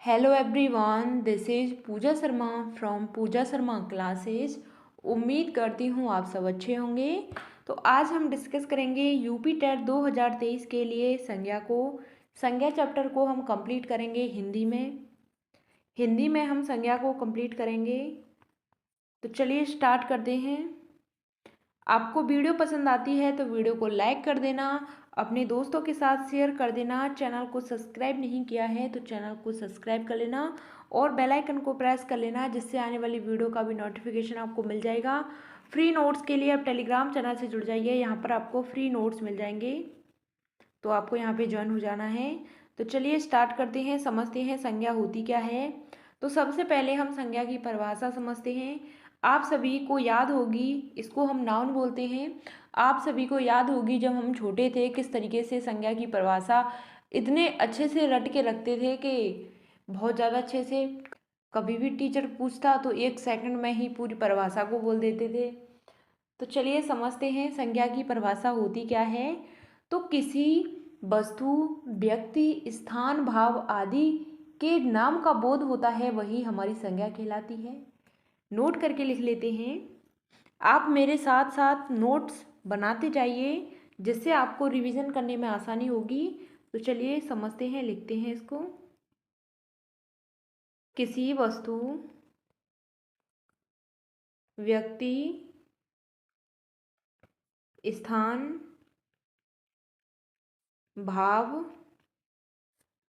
Hello everyone, this is Pooja Sharma from Pooja Sharma classes. उम्मीद करती हूँ आप सब अच्छे होंगे। तो आज हम डिस्कस करेंगे यूपी टेट 2023 के लिए संज्ञा चैप्टर को हम कंप्लीट करेंगे हिंदी में हम संज्ञा को कंप्लीट करेंगे। तो चलिए स्टार्ट करते हैं। आपको वीडियो पसंद आती है तो वीडियो को लाइक कर देना, अपने दोस्तों के साथ शेयर कर देना। चैनल को सब्सक्राइब नहीं किया है तो चैनल को सब्सक्राइब कर लेना और बेल आइकन को प्रेस कर लेना, जिससे आने वाली वीडियो का भी नोटिफिकेशन आपको मिल जाएगा। फ्री नोट्स के लिए आप टेलीग्राम चैनल से जुड़ जाइए, यहाँ पर आपको फ्री नोट्स मिल जाएंगे, तो आपको यहाँ पे ज्वाइन हो जाना है। तो चलिए स्टार्ट करते हैं, समझते हैं संज्ञा होती क्या है। तो सबसे पहले हम संज्ञा की परिभाषा समझते हैं। आप सभी को याद होगी, इसको हम नाउन बोलते हैं। आप सभी को याद होगी जब हम छोटे थे किस तरीके से संज्ञा की परिभाषा इतने अच्छे से रट के रखते थे कि बहुत ज़्यादा अच्छे से, कभी भी टीचर पूछता तो 1 सेकंड में ही पूरी परिभाषा को बोल देते थे। तो चलिए समझते हैं संज्ञा की परिभाषा होती क्या है। तो किसी वस्तु, व्यक्ति, स्थान, भाव आदि के नाम का बोध होता है, वही हमारी संज्ञा कहलाती है। नोट करके लिख लेते हैं। आप मेरे साथ साथ नोट्स बनाते जाइए, जिससे आपको रिवीजन करने में आसानी होगी। तो चलिए समझते हैं, लिखते हैं इसको। किसी वस्तु, व्यक्ति, स्थान, भाव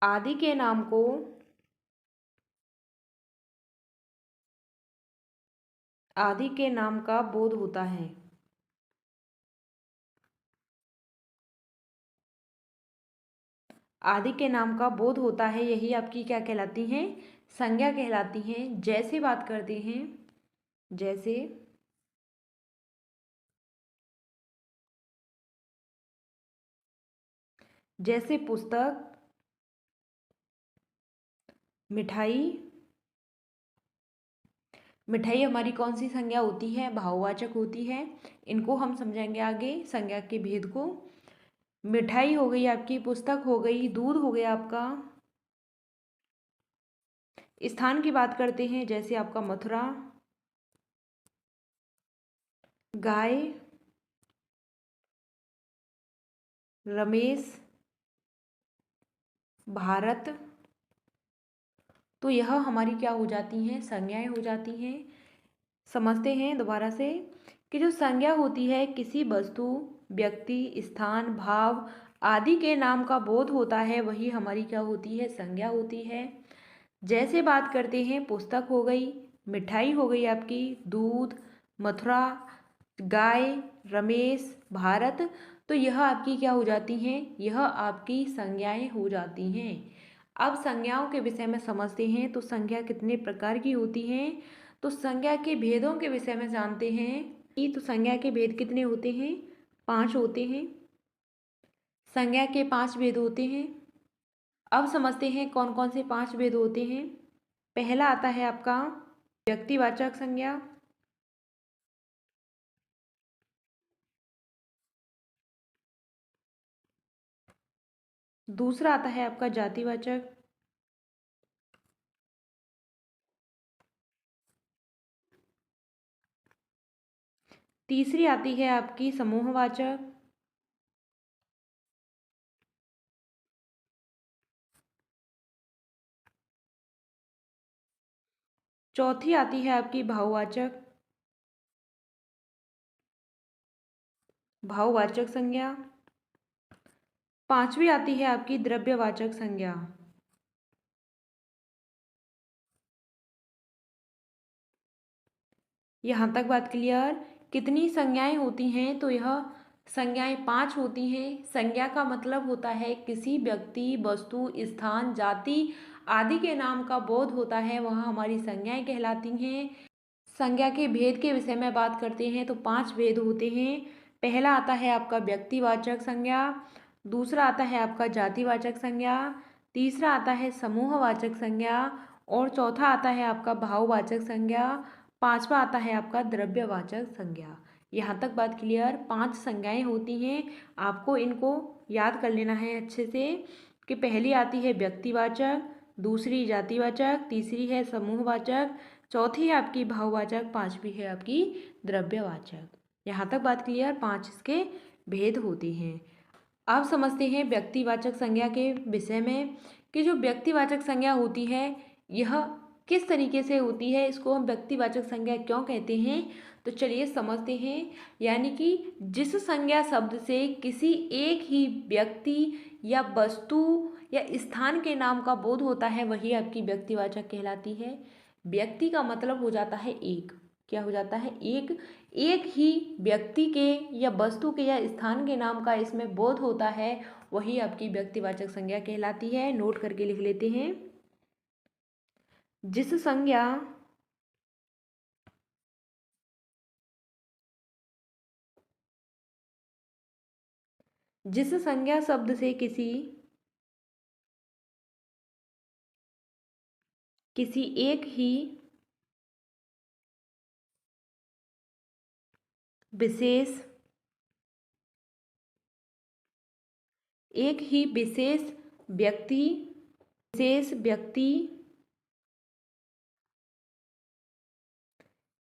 आदि के नाम को आदि के नाम का बोध होता है। आदि के नाम का बोध होता है, यही आपकी क्या कहलाती हैं? संज्ञा कहलाती हैं। जैसे बात करते हैं, जैसे जैसे पुस्तक, मिठाई। मिठाई हमारी कौन सी संज्ञा होती है? भाववाचक होती है। इनको हम समझेंगे आगे संज्ञा के भेद को। मिठाई हो गई आपकी, पुस्तक हो गई, दूध हो गया आपका। स्थान की बात करते हैं, जैसे आपका मथुरा, गाय, रमेश, भारत। तो यह हमारी क्या हो जाती हैं? संज्ञाएं हो जाती हैं। समझते हैं दोबारा से कि जो संज्ञा होती है, किसी वस्तु, व्यक्ति, स्थान, भाव आदि के नाम का बोध होता है, वही हमारी क्या होती है? संज्ञा होती है। जैसे बात करते हैं, पुस्तक हो गई, मिठाई हो गई आपकी, दूध, मथुरा, गाय, रमेश, भारत। तो यह आपकी क्या हो जाती हैं? यह आपकी संज्ञाएं हो जाती हैं। अब संज्ञाओं के विषय में समझते हैं। तो संज्ञा कितने प्रकार की होती हैं? तो संज्ञा के भेदों के विषय में जानते हैं कि तो संज्ञा के भेद कितने होते हैं? 5 होते हैं। संज्ञा के 5 भेद होते हैं। अब समझते हैं कौन कौन से 5 भेद होते हैं। पहला आता है आपका व्यक्तिवाचक संज्ञा। दूसरा आता है आपका जातिवाचक। तीसरी आती है आपकी समूहवाचक। चौथी आती है आपकी भाववाचक। भाववाचक संज्ञा। पांचवी आती है आपकी द्रव्यवाचक संज्ञा। यहाँ तक बात क्लियर? कितनी संज्ञाएं होती हैं? तो यह संज्ञाएं 5 होती हैं। संज्ञा का मतलब होता है किसी व्यक्ति, वस्तु, स्थान, जाति आदि के नाम का बोध होता है, वह हमारी संज्ञाएं कहलाती हैं। संज्ञा के भेद के विषय में बात करते हैं तो 5 भेद होते हैं। पहला आता है आपका व्यक्तिवाचक संज्ञा, दूसरा आता है आपका जातिवाचक संज्ञा, तीसरा आता है समूहवाचक संज्ञा और चौथा आता है आपका भाववाचक संज्ञा, पांचवा आता है आपका द्रव्यवाचक संज्ञा। यहाँ तक बात क्लियर? 5 संज्ञाएं होती हैं, आपको इनको याद कर लेना है अच्छे से। कि पहली आती है व्यक्तिवाचक, दूसरी जातिवाचक, तीसरी है समूहवाचक, चौथी है आपकी भाववाचक, पांचवी है आपकी द्रव्यवाचक। यहाँ तक बात क्लियर। 5 इसके भेद होते हैं। अब समझते हैं व्यक्तिवाचक संज्ञा के विषय में कि जो व्यक्तिवाचक संज्ञा होती है यह किस तरीके से होती है, इसको हम व्यक्तिवाचक संज्ञा क्यों कहते हैं, तो चलिए समझते हैं। यानी कि जिस संज्ञा शब्द से किसी एक ही व्यक्ति या वस्तु या स्थान के नाम का बोध होता है वही आपकी व्यक्तिवाचक कहलाती है। व्यक्ति का मतलब हो जाता है एक, क्या हो जाता है, एक ही व्यक्ति के या वस्तु के या स्थान के नाम का इसमें बोध होता है वही आपकी व्यक्तिवाचक संज्ञा कहलाती है। नोट करके लिख लेते हैं। जिस संज्ञा शब्द से किसी एक ही विशेष व्यक्ति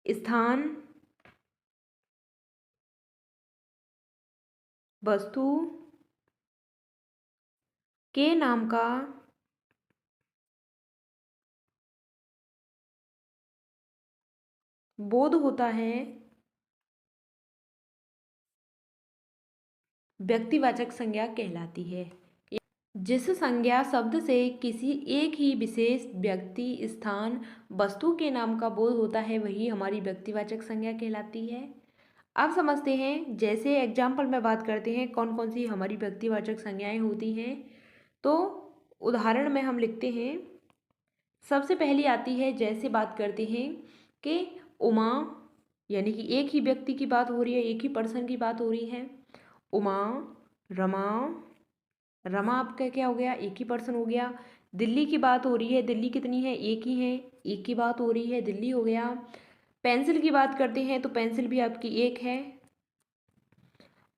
स्थान वस्तु के नाम का बोध होता है व्यक्तिवाचक संज्ञा कहलाती है। जिस संज्ञा शब्द से किसी एक ही विशेष व्यक्ति स्थान वस्तु के नाम का बोध होता है वही हमारी व्यक्तिवाचक संज्ञा कहलाती है। अब समझते हैं, जैसे एग्जाम्पल में बात करते हैं कौन कौन सी हमारी व्यक्तिवाचक संज्ञाएं होती हैं। तो उदाहरण में हम लिखते हैं। सबसे पहली आती है, जैसे बात करते हैं कि उमा, यानी कि एक ही व्यक्ति की बात हो रही है, एक ही पर्सन की बात हो रही है। उमा, रमा आपका क्या हो गया, एक ही पर्सन हो गया। दिल्ली की बात हो रही है, दिल्ली कितनी है, एक ही है, एक की बात हो रही है, दिल्ली हो गया। पेंसिल की बात करते हैं तो पेंसिल भी आपकी एक है।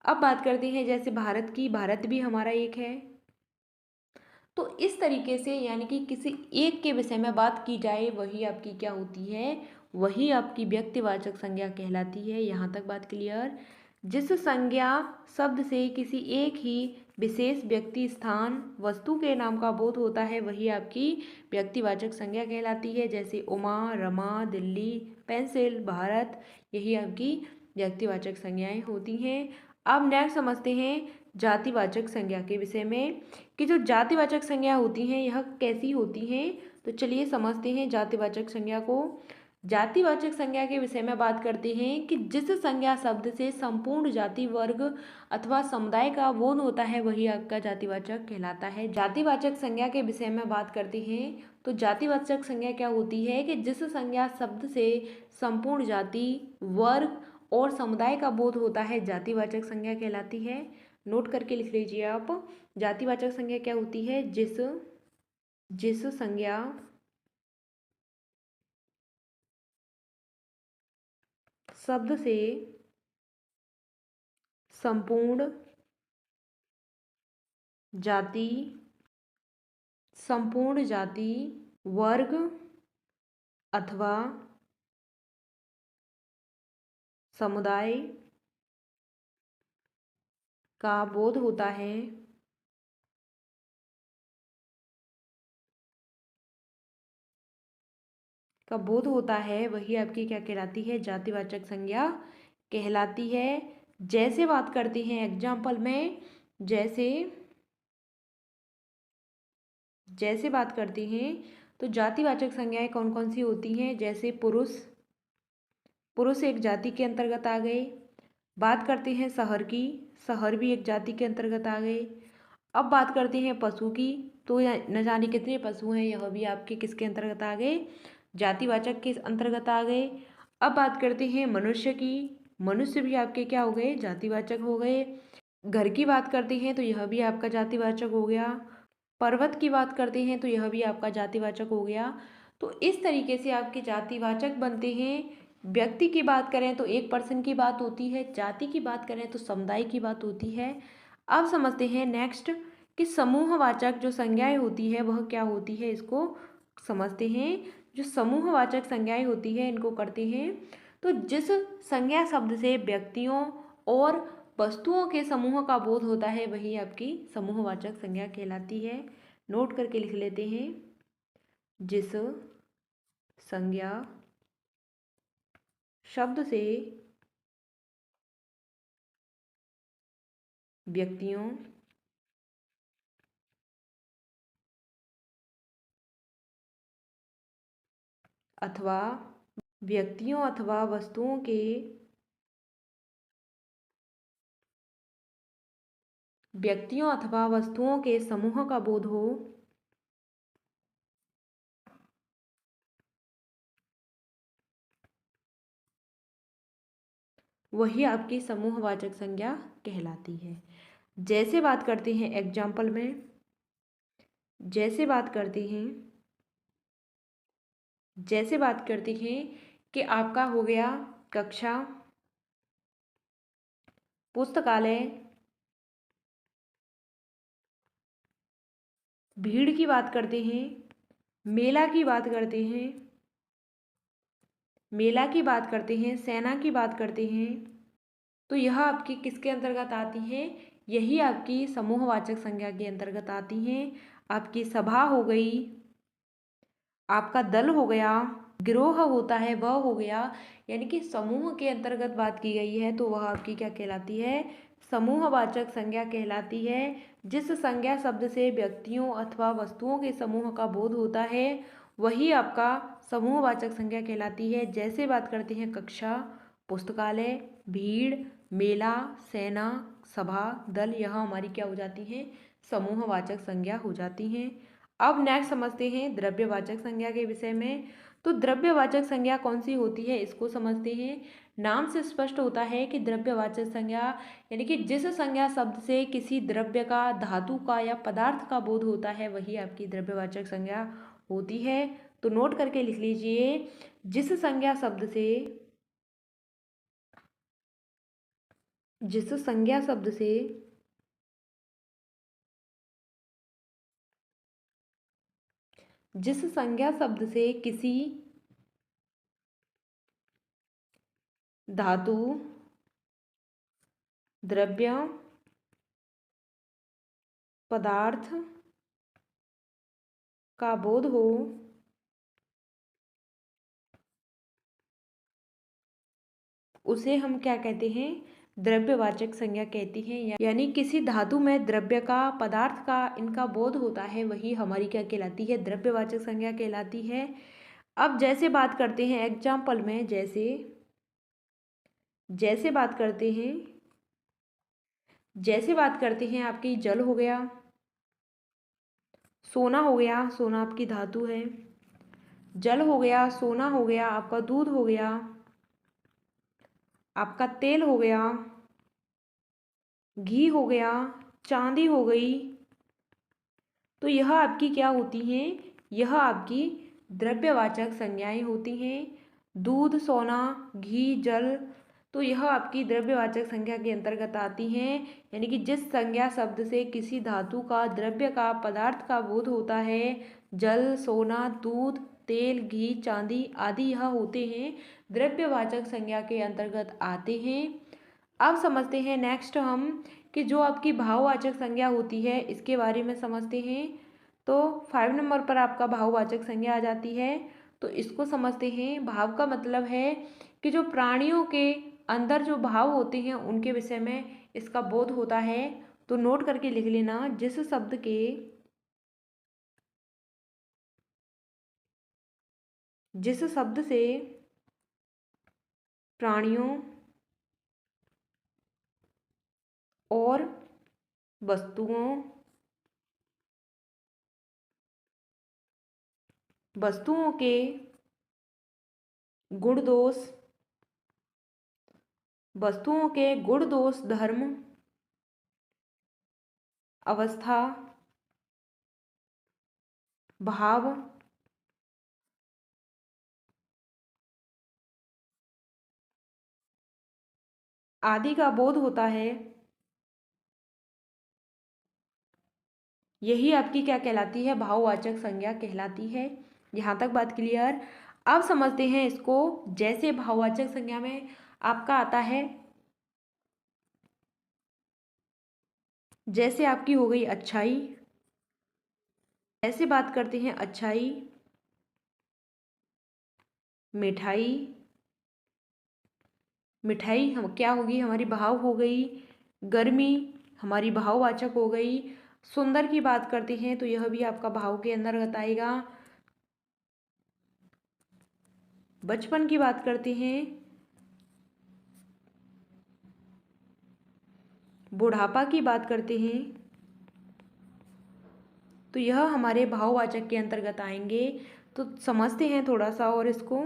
अब बात करते हैं जैसे भारत की, भारत भी हमारा एक है। तो इस तरीके से यानी कि किसी एक के विषय में बात की जाए वही आपकी क्या होती है, वही आपकी व्यक्तिवाचक संज्ञा कहलाती है। यहाँ तक बात क्लियर। जिस संज्ञा शब्द से किसी एक ही विशेष व्यक्ति स्थान वस्तु के नाम का बोध होता है वही आपकी व्यक्तिवाचक संज्ञा कहलाती है। जैसे उमा, रमा, दिल्ली, पेंसिल, भारत, यही आपकी व्यक्तिवाचक संज्ञाएं होती हैं। अब नेक्स्ट समझते हैं जातिवाचक संज्ञा के विषय में कि जो जातिवाचक संज्ञा होती हैं यह कैसी होती हैं। तो चलिए समझते हैं जातिवाचक संज्ञा को। जातिवाचक संज्ञा के विषय में बात करते हैं कि जिस संज्ञा शब्द से संपूर्ण जाति वर्ग अथवा समुदाय का बोध होता है वही आपका जातिवाचक कहलाता है। जातिवाचक संज्ञा के विषय में बात करते हैं तो जातिवाचक संज्ञा क्या होती है कि जिस संज्ञा शब्द से संपूर्ण जाति वर्ग और समुदाय का बोध होता है जातिवाचक संज्ञा कहलाती है। नोट करके लिख लीजिए आप। जातिवाचक संज्ञा क्या होती है, जिस संज्ञा शब्द से संपूर्ण जाति वर्ग अथवा समुदाय का बोध होता है वही आपकी क्या कहलाती है, जातिवाचक संज्ञा कहलाती है। जैसे बात करते हैं एग्जाम्पल में, जैसे बात करते हैं तो जातिवाचक संज्ञाएं कौन कौन सी होती हैं। जैसे पुरुष एक जाति के अंतर्गत आ गए। बात करते हैं शहर की, शहर भी एक जाति के अंतर्गत आ गए। अब बात करते हैं पशु की, तो न जाने कितने पशु हैं, यह भी आपके किसके अंतर्गत आ गए, जातिवाचक के अंतर्गत आ गए। अब बात करते हैं मनुष्य की, मनुष्य भी आपके क्या हो गए, जातिवाचक हो गए। घर की बात करते हैं तो यह भी आपका जातिवाचक हो गया। पर्वत की बात करते हैं तो यह भी आपका जातिवाचक हो गया। तो इस तरीके से आपके जातिवाचक बनते हैं। व्यक्ति की बात करें तो एक पर्सन की बात होती है, जाति की बात करें तो समुदाय की बात होती है। अब समझते हैं नेक्स्ट कि समूहवाचक जो संज्ञाएं होती है वह क्या होती है, इसको समझते हैं। जो समूहवाचक संज्ञाएं होती है इनको करते हैं। तो जिस संज्ञा शब्द से व्यक्तियों और वस्तुओं के समूह का बोध होता है वही आपकी समूहवाचक संज्ञा कहलाती है। नोट करके लिख लेते हैं। जिस संज्ञा शब्द से व्यक्तियों अथवा व्यक्तियों अथवा वस्तुओं के समूह का बोध हो, वही आपकी समूहवाचक संज्ञा कहलाती है। जैसे बात करते हैं एग्जाम्पल में, जैसे बात करते हैं कि आपका हो गया कक्षा, पुस्तकालय, भीड़ की बात करते हैं, मेला की बात करते हैं, सेना की बात करते हैं। तो यह आपकी किसके अंतर्गत आती है, यही आपकी समूहवाचक संज्ञा के अंतर्गत आती हैं। आपकी सभा हो गई, आपका दल हो गया, गिरोह होता है वह हो गया, यानी कि समूह के अंतर्गत बात की गई है तो वह आपकी क्या कहलाती है, समूहवाचक संज्ञा कहलाती है। जिस संज्ञा शब्द से व्यक्तियों अथवा वस्तुओं के समूह का बोध होता है वही आपका समूहवाचक संज्ञा कहलाती है। जैसे बात करते हैं कक्षा, पुस्तकालय, भीड़, मेला, सेना, सभा, दल, यह हमारी क्या हो जाती हैं, समूहवाचक संज्ञा हो जाती हैं। अब नेक्स्ट समझते हैं द्रव्यवाचक संज्ञा के विषय में। तो द्रव्यवाचक संज्ञा कौन सी होती है इसको समझते हैं। नाम से स्पष्ट होता है कि द्रव्यवाचक संज्ञा यानी कि जिस संज्ञा शब्द से किसी द्रव्य का, धातु का या पदार्थ का बोध होता है वही आपकी द्रव्यवाचक संज्ञा होती है। तो नोट करके लिख लीजिए, जिस संज्ञा शब्द से जिस संज्ञा शब्द से जिस संज्ञा शब्द से किसी धातु, द्रव्य, पदार्थ का बोध हो उसे हम क्या कहते हैं, द्रव्यवाचक संज्ञा कहती हैं। यानी किसी धातु में द्रव्य का, पदार्थ का, इनका बोध होता है वही हमारी क्या कहलाती है, द्रव्यवाचक संज्ञा कहलाती है। अब जैसे बात करते हैं एग्जाम्पल में, जैसे बात करते हैं आपकी जल हो गया, सोना हो गया, सोना आपकी धातु है, जल हो गया, सोना हो गया, आपका दूध हो गया, आपका तेल हो गया, घी हो गया, चांदी हो गई। तो यह आपकी क्या होती हैं, यह आपकी द्रव्यवाचक संज्ञाएं होती हैं। दूध, सोना, घी, जल, तो यह आपकी द्रव्यवाचक संज्ञा के अंतर्गत आती हैं। यानी कि जिस संज्ञा शब्द से किसी धातु का, द्रव्य का, पदार्थ का बोध होता है, जल, सोना, दूध, तेल, घी, चांदी आदि यह होते हैं द्रव्यवाचक संज्ञा के अंतर्गत आते हैं। अब समझते हैं नेक्स्ट हम कि जो आपकी भाववाचक संज्ञा होती है इसके बारे में समझते हैं। तो 5 नंबर पर आपका भाववाचक संज्ञा आ जाती है। तो इसको समझते हैं। भाव का मतलब है कि जो प्राणियों के अंदर जो भाव होते हैं उनके विषय में इसका बोध होता है। तो नोट करके लिख लेना, जिस शब्द से प्राणियों और वस्तुओं के गुण दोष, धर्म, अवस्था, भाव आदि का बोध होता है यही आपकी क्या कहलाती है, भाववाचक संज्ञा कहलाती है। यहाँ तक बात क्लियर। अब समझते हैं इसको। जैसे भाववाचक संज्ञा में आपका आता है, जैसे आपकी हो गई अच्छाई, ऐसे बात करते हैं अच्छाई, मिठाई, मिठाई हम क्या होगी, हमारी भाव हो गई। गर्मी हमारी भाववाचक हो गई। सुंदर की बात करते हैं तो यह भी आपका भाव के अंतर्गत आएगा। बचपन की बात करते हैं, बुढ़ापा की बात करते हैं तो यह हमारे भाववाचक के अंतर्गत आएंगे। तो समझते हैं थोड़ा सा और इसको।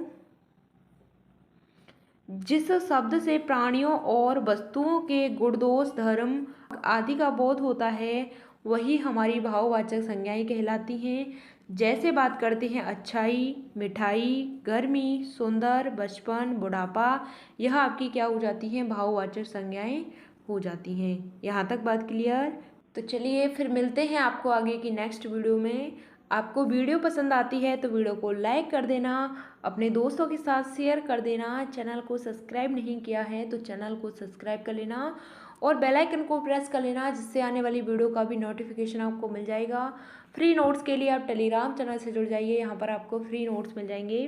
जिस शब्द से प्राणियों और वस्तुओं के गुण दोष धर्म आदि का बोध होता है वही हमारी भाववाचक संज्ञाएं कहलाती हैं। जैसे बात करते हैं अच्छाई, मिठाई, गर्मी, सुंदर, बचपन, बुढ़ापा, यह आपकी क्या हो जाती हैं, भाववाचक संज्ञाएं हो जाती हैं। यहाँ तक बात क्लियर। तो चलिए फिर मिलते हैं आपको आगे की नेक्स्ट वीडियो में। आपको वीडियो पसंद आती है तो वीडियो को लाइक कर देना, अपने दोस्तों के साथ शेयर कर देना। चैनल को सब्सक्राइब नहीं किया है तो चैनल को सब्सक्राइब कर लेना और बेल आइकन को प्रेस कर लेना, जिससे आने वाली वीडियो का भी नोटिफिकेशन आपको मिल जाएगा। फ्री नोट्स के लिए आप टेलीग्राम चैनल से जुड़ जाइए, यहाँ पर आपको फ्री नोट्स मिल जाएंगे।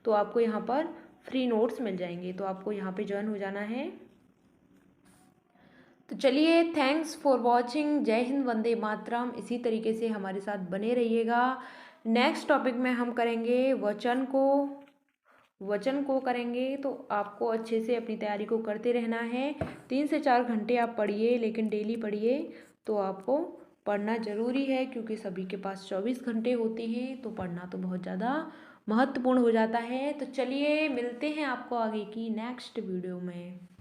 तो आपको यहाँ पर फ्री नोट्स मिल जाएंगे, तो आपको यहाँ पर ज्वाइन हो जाना है। तो चलिए, थैंक्स फॉर वॉचिंग। जय हिंद, वंदे मातरम। इसी तरीके से हमारे साथ बने रहिएगा। नेक्स्ट टॉपिक में हम करेंगे वचन को करेंगे। तो आपको अच्छे से अपनी तैयारी को करते रहना है। 3 से 4 घंटे आप पढ़िए, लेकिन डेली पढ़िए। तो आपको पढ़ना ज़रूरी है, क्योंकि सभी के पास 24 घंटे होते हैं, तो पढ़ना तो बहुत ज़्यादा महत्वपूर्ण हो जाता है। तो चलिए मिलते हैं आपको आगे की नेक्स्ट वीडियो में।